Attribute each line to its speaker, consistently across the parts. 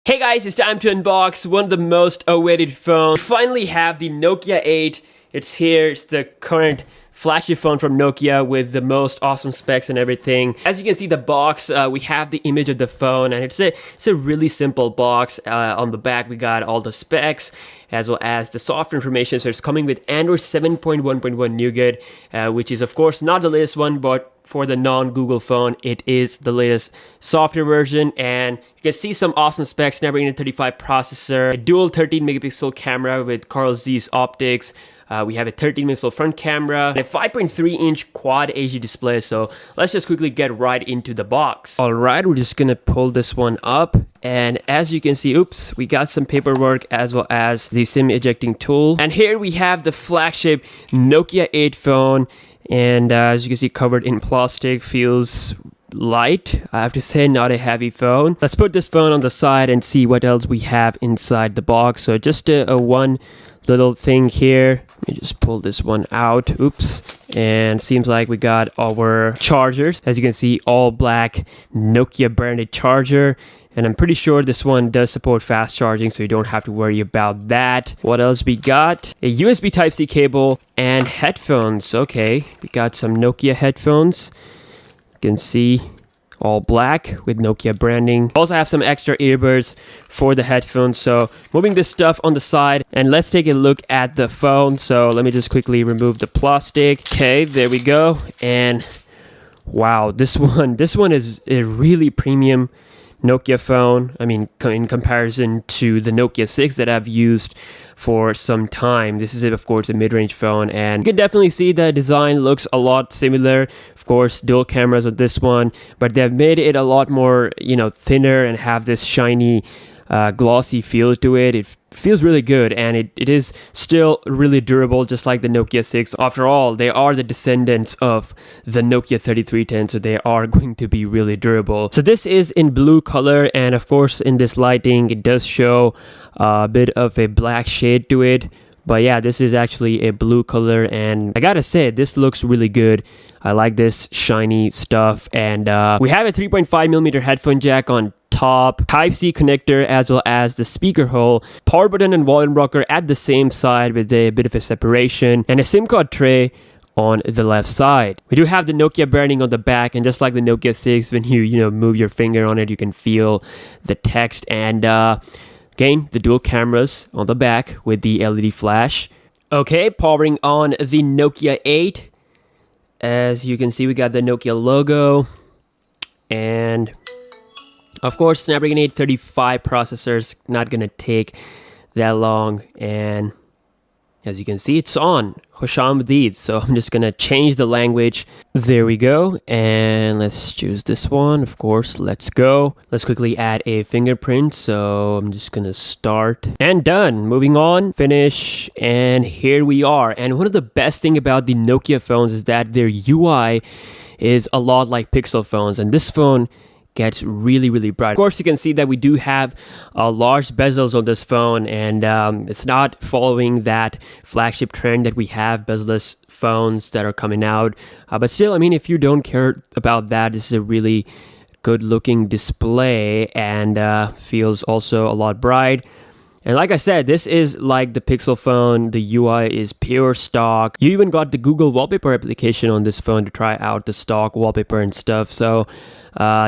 Speaker 1: Hey guys, it's time to unbox one of the most awaited phones. We finally have the Nokia 8. It's here. It's the current flagship phone from Nokia with the most awesome specs and everything. As you can see the box, we have the image of the phone, and it's a really simple box. On the back we got all the specs as well as the software information. So it's coming with Android 7.1.1 Nougat, which is of course not the latest one, but for the non-Google phone, it is the latest software version, and you can see some awesome specs. Snapdragon 835 processor, a dual 13 megapixel camera with Carl Zeiss optics. We have a 13 megapixel front camera and a 5.3 inch quad HD display. So let's just quickly get right into the box. All right, we're just gonna pull this one up, and as you can see, oops, we got some paperwork as well as the SIM ejecting tool. And here we have the flagship Nokia 8 phone. And as you can see, covered in plastic, feels light. I have to say, not a heavy phone. Let's put this phone on the side and see what else we have inside the box. So just a one little thing here. Let me just pull this one out. Oops. And seems like we got our chargers. As you can see, all black Nokia branded charger. And I'm pretty sure this one does support fast charging, so you don't have to worry about that. What else we got? A USB Type-C cable and headphones. Okay, we got some Nokia headphones. You can see all black with Nokia branding. Also have some extra earbuds for the headphones. So moving this stuff on the side, and let's take a look at the phone. So let me just quickly remove the plastic. Okay, there we go. And wow, this one is a really premium Nokia phone. I mean, in comparison to the Nokia 6 that I've used for some time, this is of course a mid-range phone, and you can definitely see the design looks a lot similar. Of course, dual cameras on this one, but they've made it a lot more, thinner and have this shiny glossy feel to it. It feels really good, and it is still really durable, just like the Nokia 6. After all, they are the descendants of the Nokia 3310, so they are going to be really durable. So this is in blue color, and of course in this lighting it does show a bit of a black shade to it, but yeah, this is actually a blue color, and I gotta say, this looks really good. I like this shiny stuff. And we have a 3.5mm headphone jack on top, Type-C connector, as well as the speaker hole, power button and volume rocker at the same side with a bit of a separation, and a SIM card tray on the left side. We do have the Nokia branding on the back, and just like the Nokia 6, when you move your finger on it, you can feel the text. And again, the dual cameras on the back with the LED flash. Okay, powering on the Nokia 8. As you can see, we got the Nokia logo, and of course, Snapdragon 835 processors, not gonna take that long. And as you can see, it's on Hoshamdid. So I'm just gonna change the language. There we go. And let's choose this one. Of course, let's go. Let's quickly add a fingerprint. So I'm just gonna start and done. Moving on, finish, and here we are. And one of the best thing about the Nokia phones is that their UI is a lot like Pixel phones, and this phone gets really bright. Of course, you can see that we do have large bezels on this phone, and it's not following that flagship trend that we have bezel-less phones that are coming out. But still, I mean, if you don't care about that, this is a really good looking display, and feels also a lot bright. And like I said, this is like the Pixel phone. The UI is pure stock. You even got the Google wallpaper application on this phone to try out the stock wallpaper and stuff. So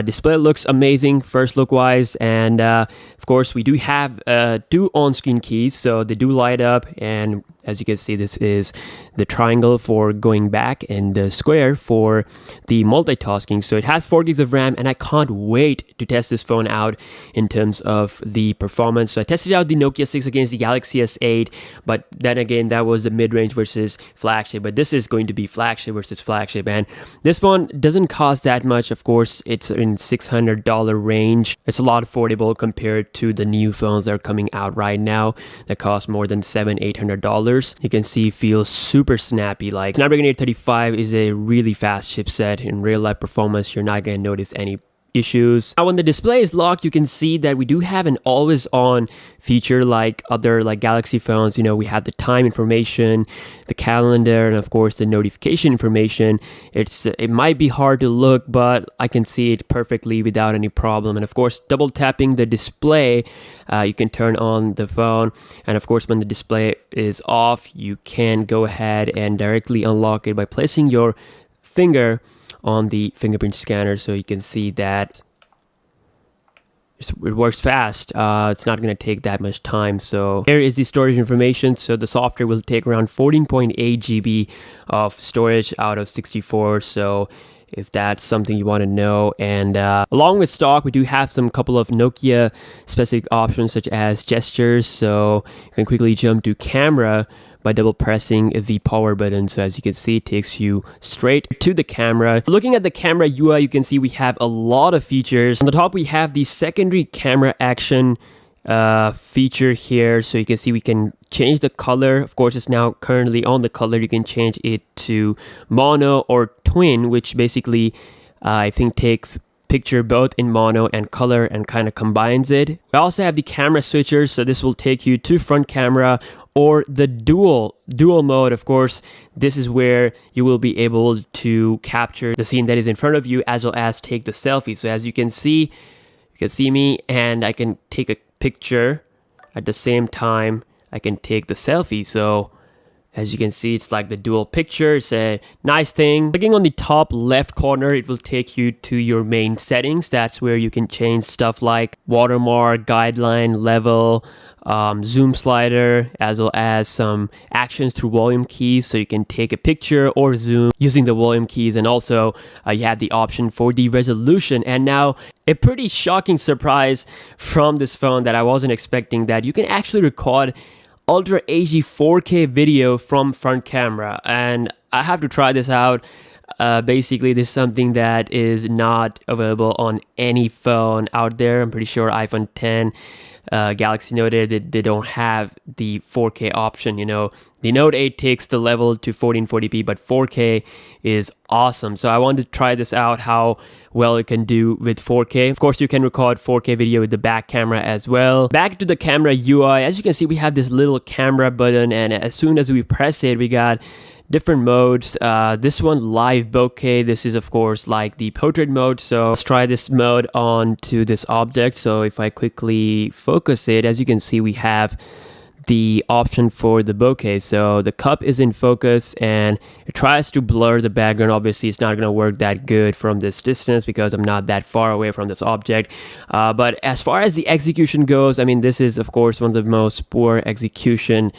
Speaker 1: display looks amazing first look wise, and of course we do have 2 on-screen keys, so they do light up. And as you can see, this is the triangle for going back and the square for the multitasking. So it has 4 gigs of RAM, and I can't wait to test this phone out in terms of the performance. So I tested out the Nokia 6 against the Galaxy S8, but then again, that was the mid-range versus flagship. But this is going to be flagship versus flagship, and this phone doesn't cost that much. Of course, it's in $600 range. It's a lot affordable compared to the new phones that are coming out right now that cost more than $700-800. You can see feels super snappy. Like Snapdragon 835 is a really fast chipset. In real life performance, you're not going to notice any issues. Now when the display is locked, you can see that we do have an always on feature like other like Galaxy phones. You know, we have the time information, the calendar, and of course the notification information. It might be hard to look, but I can see it perfectly without any problem. And of course, double tapping the display, you can turn on the phone. And of course, when the display is off, you can go ahead and directly unlock it by placing your finger on the fingerprint scanner. So you can see that it works fast. It's not going to take that much time. So here is the storage information. So the software will take around 14.8 GB of storage out of 64. So if that's something you want to know. And along with stock, we do have some couple of Nokia specific options such as gestures. So you can quickly jump to camera by double pressing the power button. So as you can see, it takes you straight to the camera. Looking at the camera UI, you can see we have a lot of features. On the top, we have the secondary camera action feature here. So you can see we can change the color. Of course, it's now currently on the color. You can change it to mono or twin, which basically I think takes picture both in mono and color and kind of combines it. We also have the camera switchers, so this will take you to front camera or the dual mode. Of course, this is where you will be able to capture the scene that is in front of you as well as take the selfie. So as you can see me and I can take a picture at the same time I can take the selfie. So as you can see, it's like the dual picture. It's a nice thing. Clicking on the top left corner, it will take you to your main settings. That's where you can change stuff like watermark, guideline, level, zoom slider, as well as some actions through volume keys. So you can take a picture or zoom using the volume keys. And also you have the option for the resolution. And now a pretty shocking surprise from this phone that I wasn't expecting, that you can actually record Ultra HD 4K video from front camera. And I have to try this out. Basically, this is something that is not available on any phone out there. I'm pretty sure iPhone 10, Galaxy Note 8, they don't have the 4K option. You know, the Note 8 takes the level to 1440p, but 4K is awesome. So I wanted to try this out, how well it can do with 4K. Of course, you can record 4K video with the back camera as well. Back to the camera UI, as you can see, we have this little camera button, and as soon as we press it, we got different modes. This one, live bokeh. This is of course like the portrait mode. So let's try this mode on to this object. So if I quickly focus it, as you can see, we have the option for the bokeh. So the cup is in focus and it tries to blur the background. Obviously, it's not going to work that good from this distance because I'm not that far away from this object. But as far as the execution goes, I mean, this is of course one of the most poor execution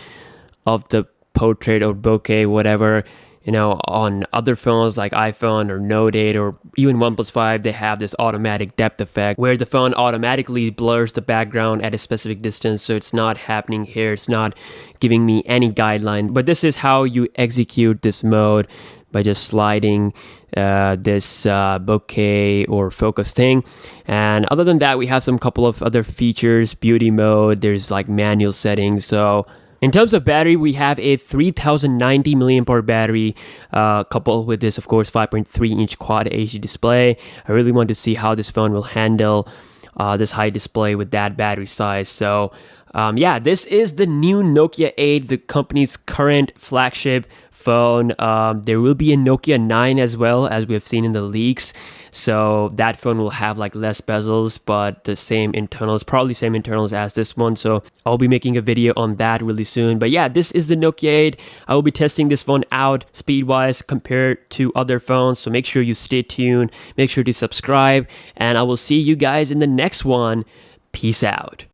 Speaker 1: of the portrait or bokeh, whatever, you know, on other phones like iPhone or Note 8 or even OnePlus 5, they have this automatic depth effect where the phone automatically blurs the background at a specific distance. So it's not happening here. It's not giving me any guideline. But this is how you execute this mode, by just sliding this bokeh or focus thing. And other than that, we have some couple of other features. Beauty mode, there's like manual settings. So in terms of battery, we have a 3090 mAh battery, coupled with this, of course, 5.3-inch Quad HD display. I really want to see how this phone will handle this high display with that battery size. So yeah, this is the new Nokia 8, the company's current flagship phone. There will be a Nokia 9 as well, as we have seen in the leaks. So that phone will have like less bezels, but the same internals, probably same internals as this one. So I'll be making a video on that really soon. But yeah, this is the Nokia 8. I will be testing this phone out speed-wise compared to other phones. So make sure you stay tuned. Make sure to subscribe. And I will see you guys in the next one. Peace out.